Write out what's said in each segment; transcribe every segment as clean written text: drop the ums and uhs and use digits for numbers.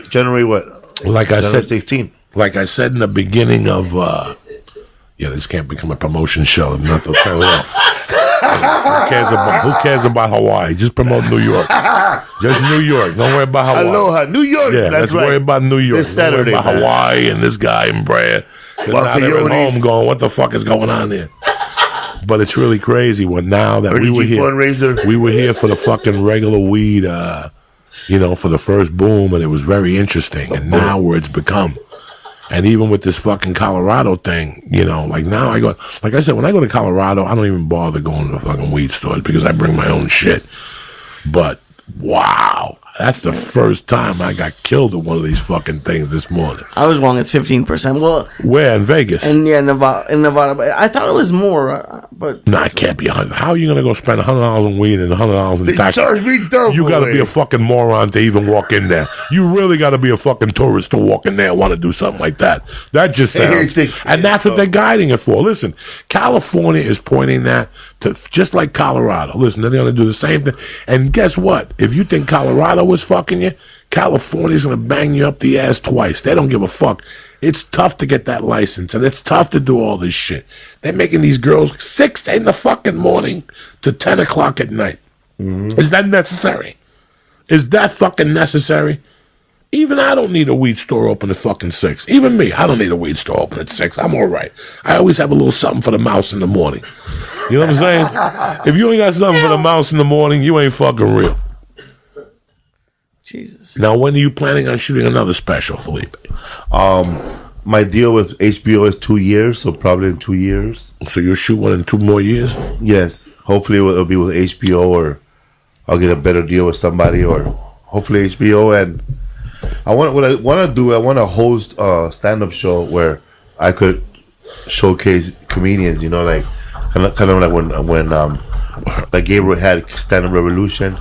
January what? Like I January said, 16. like I said in the beginning of, this can't become a promotion show. Not to turn it off. Who cares about Hawaii? Just promote New York. Just New York. Don't worry about Hawaii. Aloha, New York. Yeah, Let's worry about New York. This Saturday, Don't worry about Hawaii and this guy and Brad. Now they're at home going, what the fuck is going on there? But it's really crazy. Now that we were here, fundraiser. We were here for the fucking regular weed, for the first boom, and it was very interesting. And now where it's become. And even with this fucking Colorado thing, like now I said, when I go to Colorado, I don't even bother going to the fucking weed stores because I bring my own shit. But wow, that's the first time I got killed at one of these fucking things this morning. I was wrong. It's 15%. Well, where in Vegas? In Nevada. But I thought it was more. But no, it can't be 100. How are you gonna go spend $100 on weed and $100 in taxes? Charge me double. You got to be a fucking moron to even walk in there. You really got to be a fucking tourist to walk in there and want to do something like that. That just sounds. And that's what they're guiding it for. Listen, California is pointing that to just like Colorado. Listen, they're gonna do the same thing. And guess what? If you think Colorado was fucking you, California's gonna bang you up the ass twice. They don't give a fuck. It's tough to get that license, and it's tough to do all this shit. They're making these girls 6 in the fucking morning to 10 o'clock at night. Mm-hmm. Is that necessary? Is that fucking necessary? Even I don't need a weed store open at fucking 6. Even me, I don't need a weed store open at 6. I'm all right. I always have a little something for the mouse in the morning. You know what I'm saying? If you ain't got something for the mouse in the morning, you ain't fucking real. Jesus. Now, when are you planning on shooting another special, Felipe? My deal with HBO is 2 years, so probably in 2 years. So you'll shoot one in 2 more years? Yes. Hopefully it'll be with HBO, or I'll get a better deal with somebody, or hopefully HBO. And I want to host a stand-up show where I could showcase comedians. Like kind of like when like Gabriel had Stand-Up Revolution.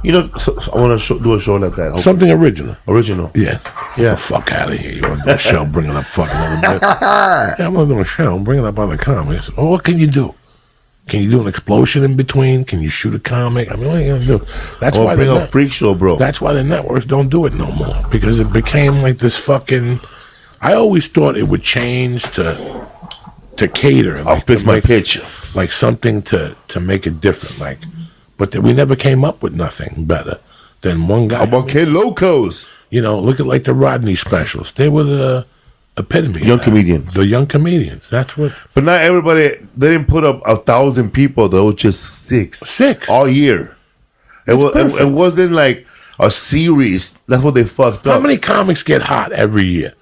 So I want to do a show like that. Hopefully. Something original. Original. Yeah. Yeah. The fuck out of here. You want to do a show bringing up fucking other bit? Yeah, I'm going to do a show bringing up other comics. Well, what can you do? Can you do an explosion in between? Can you shoot a comic? I mean, what are you going to do? That's why bring a freak show, bro. That's why the networks don't do it no more. Because it became like this fucking... I always thought it would change to cater. I'll fix my pitch. Like something to make it different. But we never came up with nothing better than one guy. How about Kid Locos? Look at like the Rodney specials. They were the epitome. Young comedians. The young comedians. That's what. But not everybody. They didn't put up 1,000 people. Though, just 6. 6 all year. It wasn't like a series. That's what they fucked up. How many comics get hot every year?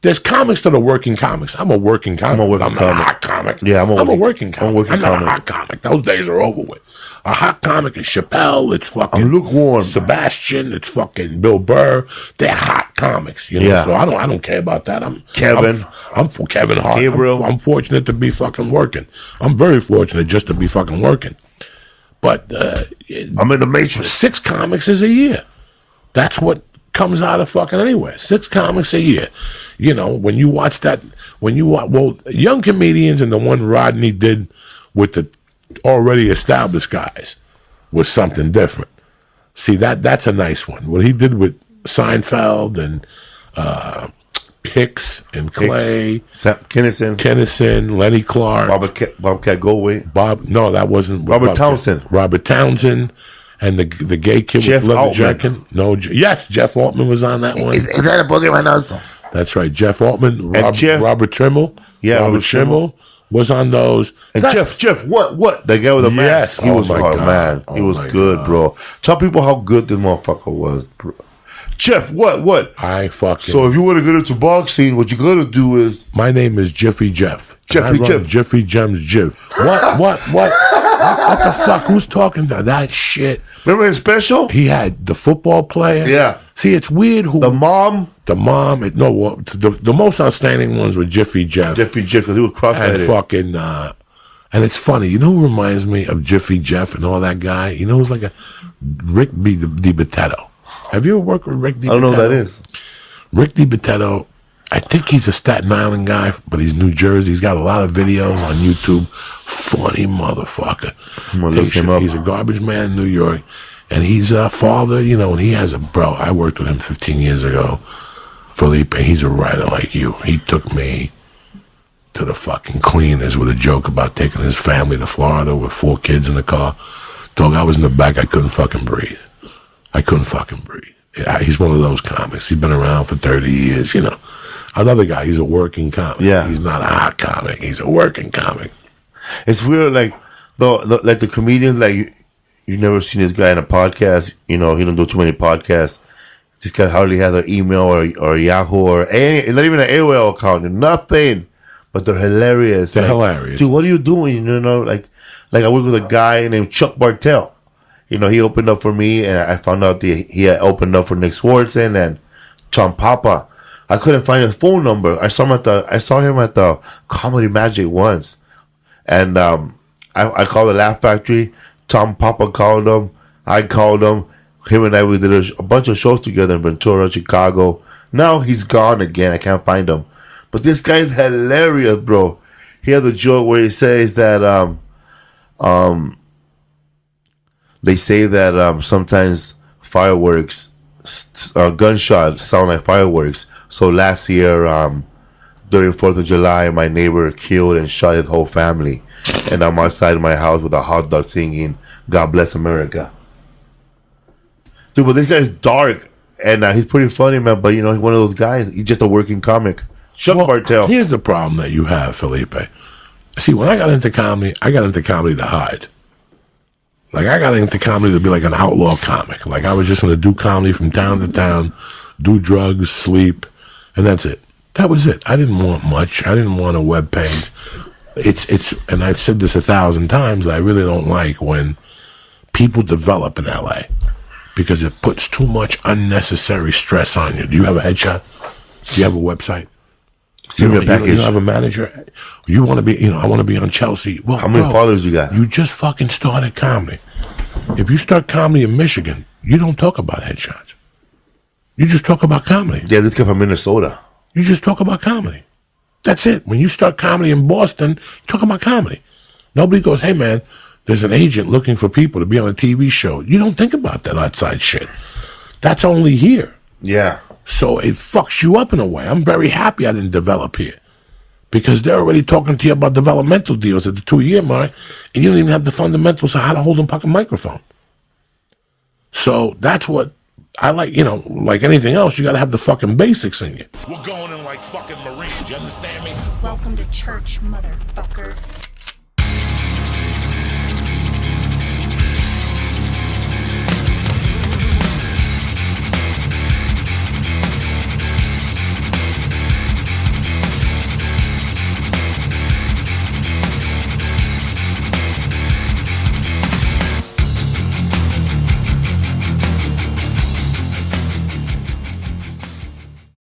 There's comics that are working comics. I'm a working comic. I'm not a hot comic. Yeah, I'm a working comic. I'm not a hot comic. Those days are over with. A hot comic is Chappelle. It's fucking. I'm lukewarm. Sebastian. It's fucking Bill Burr. They're hot comics. Yeah. So I don't care about that. Kevin. I'm for Kevin Hart. Gabriel. I'm fortunate to be fucking working. I'm very fortunate just to be fucking working. But I'm in the Matrix. 6 comics is a year. That's what comes out of fucking anywhere. 6 comics a year. When you watch that, young comedians and the one Rodney did with the already established guys was something different. See, that's a nice one. What he did with Seinfeld and Hicks and Clay, Kennison, Lenny Clark, Bobcat Goldthwait. No, that wasn't Robert Townsend. Robert Townsend. And the gay kid Jeff with leather Altman. jacket. No, yes, Jeff Altman was on that one. Is that a book in my nose? That's right, Jeff Altman. Robert Trimmel. Yeah, Robert Trimmel was on those. And Jeff, what? The guy with the mask. He was man. He was good, bro. Tell people how good this motherfucker was, bro. Jeff, what? I fucking. So if you want to get into boxing, what you gotta do is. My name is Jiffy Jeff. Jiffy Gems Jiff. What? What the fuck? Who's talking about that shit? Remember his special? He had the football player. Yeah. See, it's weird who the mom. The most outstanding ones were Jiffy Jeff. Jiffy Jeff, because he was cross-eyed. And fucking. And it's funny. You know who reminds me of Jiffy Jeff and all that guy? You know who's like a Rick DiBitetto. Have you ever worked with Rick DiBitetto? I don't know who that is. Rick DiBitetto, I think he's a Staten Island guy, but he's New Jersey. He's got a lot of videos on YouTube. Funny motherfucker. I'm gonna look him up. He's a garbage man in New York. And he's a father, you know, and he has a bro. I worked with him 15 years ago. Felipe, he's a writer like you. He took me to the fucking cleaners with a joke about taking his family to Florida with 4 kids in the car. Dog, I was in the back. I couldn't fucking breathe. He's one of those comics. He's been around for 30 years, you know. Another guy, he's a working comic. Yeah. He's not a hot comic. He's a working comic. It's weird, like, like the comedians, like, you've never seen this guy in a podcast. You know, he don't do too many podcasts. This guy hardly has an email or Yahoo or any, not even an AOL account, nothing. But they're hilarious. They're hilarious. Dude, what are you doing? You know, like I work with a guy named Chuck Bartel. You know, he opened up for me, and I found out he had opened up for Nick Swartzen and Tom Papa. I couldn't find his phone number. I saw him at the Comedy Magic once, and I called the Laugh Factory. Tom Papa called him. I called him. Him and we did a bunch of shows together in Ventura, Chicago. Now he's gone again. I can't find him. But this guy's hilarious, bro. He has a joke where he says that they say that sometimes fireworks, gunshots sound like fireworks. So last year, during 4th of July, my neighbor killed and shot his whole family. And I'm outside my house with a hot dog singing, God Bless America. Dude, but this guy's dark. And he's pretty funny, man. But, you know, he's one of those guys. He's just a working comic. Chuck Bartel. Here's the problem that you have, Felipe. See, when I got into comedy to hide. Like, I got into comedy to be like an outlaw comic. Like, I was just going to do comedy from town to town, do drugs, sleep, and that's it. That was it. I didn't want much. I didn't want a web page. It's and I've said this 1,000 times, I really don't like when people develop in LA because it puts too much unnecessary stress on you. Do you have a headshot? Do you have a website? Send me a package. You have a manager. You want to be, I want to be on Chelsea. Well, how many followers you got? You just fucking started comedy. If you start comedy in Michigan, you don't talk about headshots. You just talk about comedy. Yeah, this guy from Minnesota. You just talk about comedy. That's it. When you start comedy in Boston, talk about comedy. Nobody goes, hey man, there's an agent looking for people to be on a TV show. You don't think about that outside shit. That's only here. Yeah. So it fucks you up in a way. I'm very happy I didn't develop here. Because they're already talking to you about developmental deals at the 2-year mark, and you don't even have the fundamentals of how to hold a fucking microphone. So that's what I like, like anything else, you got to have the fucking basics in you. We're going in like fucking Marines, you understand me? Welcome to church, motherfucker.